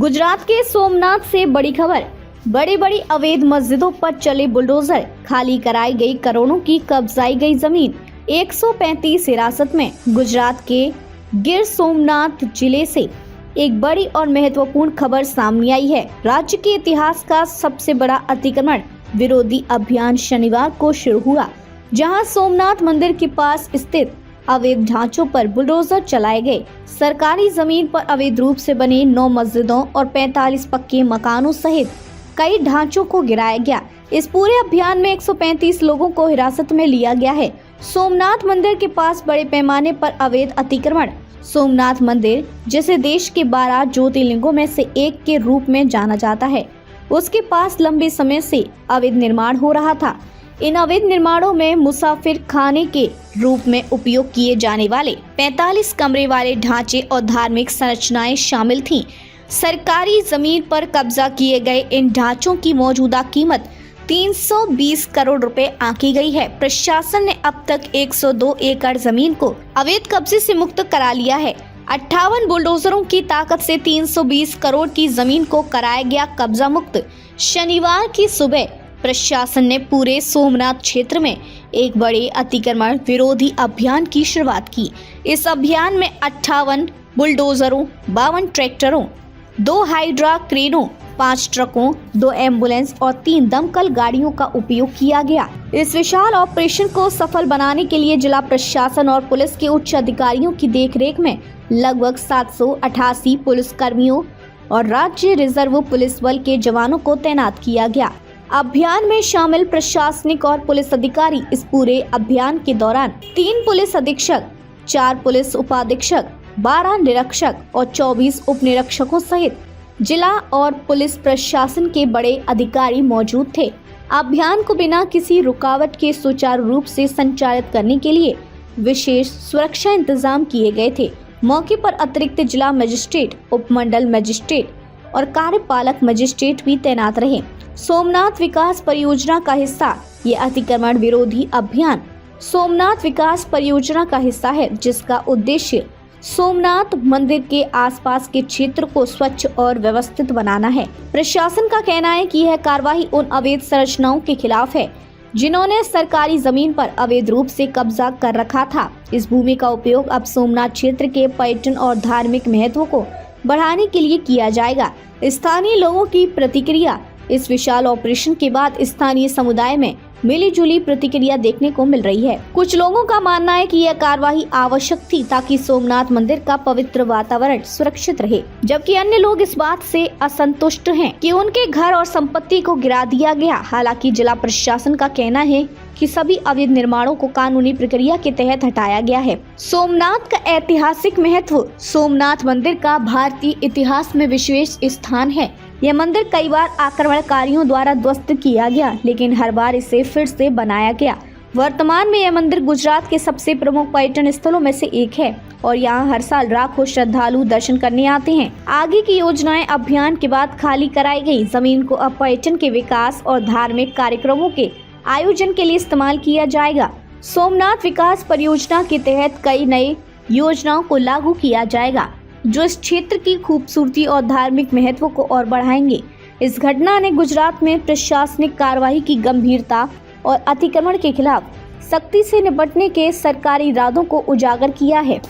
गुजरात के सोमनाथ से बड़ी खबर। बड़ी बड़ी अवैध मस्जिदों पर चले बुलडोजर, खाली कराई गई करोड़ों की कब्जाई गई जमीन। 135 हिरासत में। गुजरात के गिर सोमनाथ जिले से एक बड़ी और महत्वपूर्ण खबर सामने आई है। राज्य के इतिहास का सबसे बड़ा अतिक्रमण विरोधी अभियान शनिवार को शुरू हुआ, जहां सोमनाथ मंदिर के पास स्थित अवैध ढांचों पर बुलडोजर चलाए गए। सरकारी जमीन पर अवैध रूप से बनी 9 मस्जिदों और 45 पक्के मकानों सहित कई ढांचों को गिराया गया। इस पूरे अभियान में 135 लोगों को हिरासत में लिया गया है। सोमनाथ मंदिर के पास बड़े पैमाने पर अवैध अतिक्रमण। सोमनाथ मंदिर, जिसे देश के 12 ज्योतिर्लिंगों में से एक के रूप में जाना जाता है, उसके पास लंबे समय से अवैध निर्माण हो रहा था। इन अवैध निर्माणों में मुसाफिर खाने के रूप में उपयोग किए जाने वाले 45 कमरे वाले ढांचे और धार्मिक संरचनाएं शामिल थीं। सरकारी जमीन पर कब्जा किए गए इन ढांचों की मौजूदा कीमत 320 करोड़ रुपए आंकी गई है। प्रशासन ने अब तक 102 एकड़ जमीन को अवैध कब्जे से मुक्त करा लिया है। 58 बुलडोजरों की ताकत से 320 करोड़ की जमीन को कराया गया कब्जा मुक्त। शनिवार की सुबह प्रशासन ने पूरे सोमनाथ क्षेत्र में एक बड़े अतिक्रमण विरोधी अभियान की शुरुआत की। इस अभियान में 58 बुलडोजरों, 52 ट्रैक्टरों, 2 हाइड्रा क्रेनों, 5 ट्रकों, 2 एम्बुलेंस और 3 दमकल गाड़ियों का उपयोग किया गया। इस विशाल ऑपरेशन को सफल बनाने के लिए जिला प्रशासन और पुलिस के उच्च अधिकारियों की देखरेख में लगभग 788 पुलिस कर्मियों और राज्य रिजर्व पुलिस बल के जवानों को तैनात किया गया। अभियान में शामिल प्रशासनिक और पुलिस अधिकारी इस पूरे अभियान के दौरान 3 पुलिस अधीक्षक, 4 पुलिस उपाधीक्षक, 12 निरीक्षक और 24 उप निरीक्षकों सहित जिला और पुलिस प्रशासन के बड़े अधिकारी मौजूद थे। अभियान को बिना किसी रुकावट के सुचारू रूप से संचालित करने के लिए विशेष सुरक्षा इंतजाम किए गए थे। मौके पर अतिरिक्त जिला मजिस्ट्रेट, उपमंडल मजिस्ट्रेट और कार्यपालक मजिस्ट्रेट भी तैनात रहे। सोमनाथ विकास परियोजना का हिस्सा ये अतिक्रमण विरोधी अभियान सोमनाथ विकास परियोजना का हिस्सा है, जिसका उद्देश्य सोमनाथ मंदिर के आसपास के क्षेत्र को स्वच्छ और व्यवस्थित बनाना है। प्रशासन का कहना है कि यह कार्रवाई उन अवैध संरचनाओं के खिलाफ है जिन्होंने सरकारी जमीन पर अवैध रूप से कब्जा कर रखा था। इस भूमि का उपयोग अब सोमनाथ क्षेत्र के पर्यटन और धार्मिक महत्व को बढ़ाने के लिए किया जाएगा। स्थानीय लोगों की प्रतिक्रिया। इस विशाल ऑपरेशन के बाद स्थानीय समुदाय में मिलीजुली प्रतिक्रिया देखने को मिल रही है। कुछ लोगों का मानना है कि यह कार्रवाई आवश्यक थी ताकि सोमनाथ मंदिर का पवित्र वातावरण सुरक्षित रहे, जबकि अन्य लोग इस बात से असंतुष्ट हैं कि उनके घर और संपत्ति को गिरा दिया गया। हालांकि जिला प्रशासन का कहना है कि सभी अवैध निर्माणों को कानूनी प्रक्रिया के तहत हटाया गया है। सोमनाथ का ऐतिहासिक महत्व। सोमनाथ मंदिर का भारतीय इतिहास में विशेष स्थान है। यह मंदिर कई बार आक्रमणकारियों द्वारा ध्वस्त किया गया, लेकिन हर बार इसे फिर से बनाया गया। वर्तमान में यह मंदिर गुजरात के सबसे प्रमुख पर्यटन स्थलों में से एक है और यहाँ हर साल लाखों श्रद्धालु दर्शन करने आते हैं। आगे की योजनाएं। अभियान के बाद खाली कराई गई जमीन को अब पर्यटन के विकास और धार्मिक कार्यक्रमों के आयोजन के लिए इस्तेमाल किया जाएगा। सोमनाथ विकास परियोजना के तहत कई नई योजनाओं को लागू किया जाएगा जो इस क्षेत्र की खूबसूरती और धार्मिक महत्व को और बढ़ाएंगे। इस घटना ने गुजरात में प्रशासनिक कार्रवाई की गंभीरता और अतिक्रमण के खिलाफ सख्ती से निपटने के सरकारी इरादों को उजागर किया है।